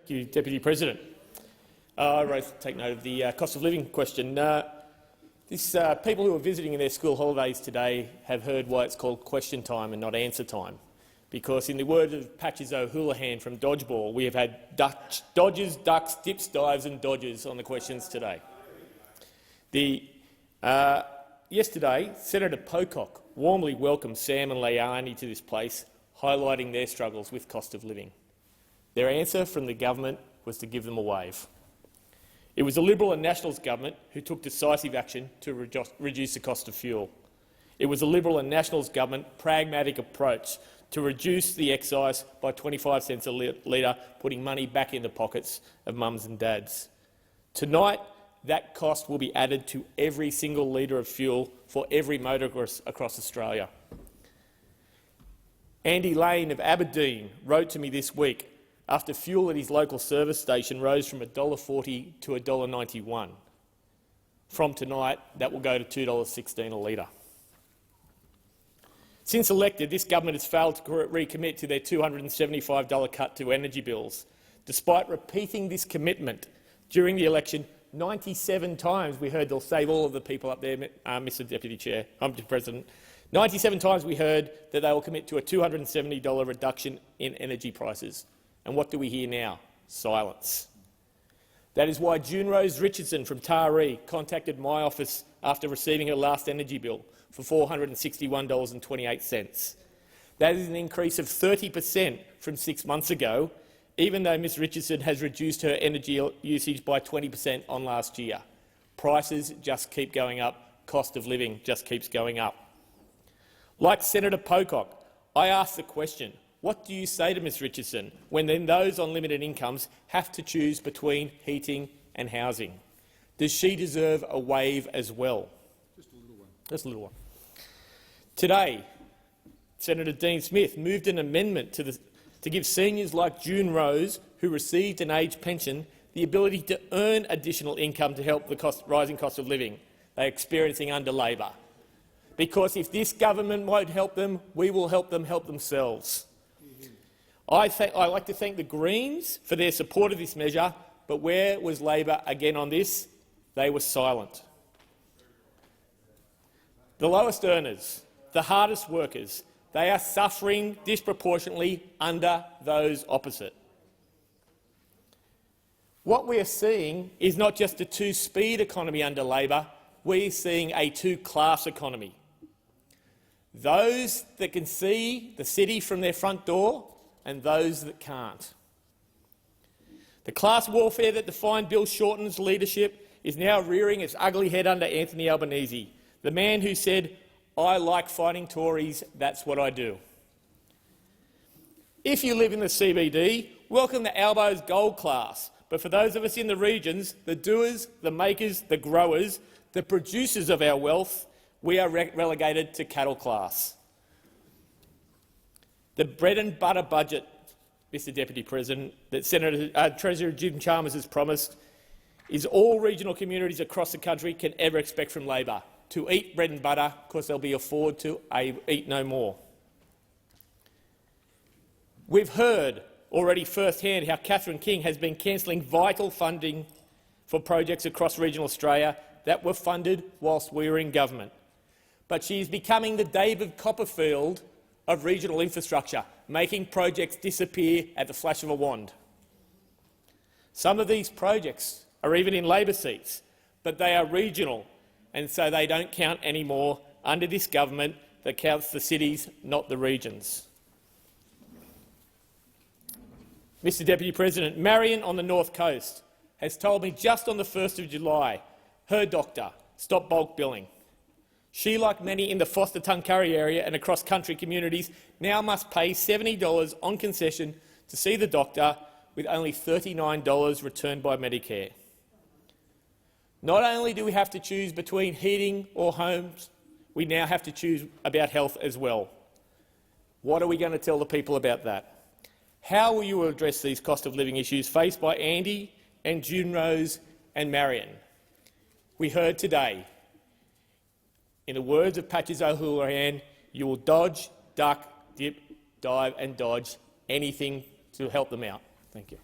Thank you, Deputy President. I take note of the cost of living question. People who are visiting in their school holidays today have heard why it's called question time and not answer time. Because in the words of Patches O'Houlihan from Dodgeball, we have had dodges, ducks, dips, dives and dodges on the questions today. Yesterday, Senator Pocock warmly welcomed Sam and Leilani to this place, highlighting their struggles with cost of living. Their answer from the government was to give them a wave. It was the Liberal and Nationals government who took decisive action to reduce the cost of fuel. It was the Liberal and Nationals government pragmatic approach to reduce the excise by 25 cents a litre, putting money back in the pockets of mums and dads. Tonight, that cost will be added to every single litre of fuel for every motorist across Australia. Andy Lane of Aberdeen wrote to me this week after fuel at his local service station rose from $1.40 to $1.91. From tonight, that will go to $2.16 a litre. Since elected, this government has failed to recommit to their $275 cut to energy bills. Despite repeating this commitment during the election 97 times, we heard they'll save all of the people up there, Mr President. 97 times we heard that they will commit to a $270 reduction in energy prices. And what do we hear now? Silence. That is why June Rose Richardson from Taree contacted my office after receiving her last energy bill for $461.28. That is an increase of 30% from 6 months ago, even though Ms Richardson has reduced her energy usage by 20% on last year. Prices just keep going up. Cost of living just keeps going up. Like Senator Pocock, I ask the question, what do you say to Ms Richardson when then those on limited incomes have to choose between heating and housing? Does she deserve a wave as well? Just a little one. Just a little one. Today, Senator Dean Smith moved an amendment to give seniors like June Rose, who received an aged pension, the ability to earn additional income to help the rising cost of living they are experiencing under Labor. Because if this government won't help them, we will help them help themselves. I like to thank the Greens for their support of this measure, but where was Labor again on this? They were silent. The lowest earners, the hardest workers, they are suffering disproportionately under those opposite. What we are seeing is not just a two-speed economy under Labor, we are seeing a two-class economy. Those that can see the city from their front door and those that can't. The class warfare that defined Bill Shorten's leadership is now rearing its ugly head under Anthony Albanese, the man who said, "I like fighting Tories, that's what I do." If you live in the CBD, welcome the Albo's gold class. But for those of us in the regions, the doers, the makers, the growers, the producers of our wealth, we are relegated to cattle class. The bread and butter budget, Mr Deputy President, that Treasurer Jim Chalmers has promised is all regional communities across the country can ever expect from Labor, to eat bread and butter because they'll be afford to eat no more. We've heard already firsthand how Catherine King has been cancelling vital funding for projects across regional Australia that were funded whilst we were in government. But she is becoming the David Copperfield of regional infrastructure, making projects disappear at the flash of a wand. Some of these projects are even in Labor seats, but they are regional, and so they don't count anymore under this government that counts the cities, not the regions. Mr Deputy President, Marion on the North Coast has told me just on the 1st of July her doctor stopped bulk billing. She, like many in the Foster-Tuncurry area and across country communities, now must pay $70 on concession to see the doctor, with only $39 returned by Medicare. Not only do we have to choose between heating or homes, we now have to choose about health as well. What are we going to tell the people about that? How will you address these cost of living issues faced by Andy and June Rose and Marion? We heard today, in the words of Patches O'Houlihan, you will dodge, duck, dip, dive and dodge anything to help them out. Thank you.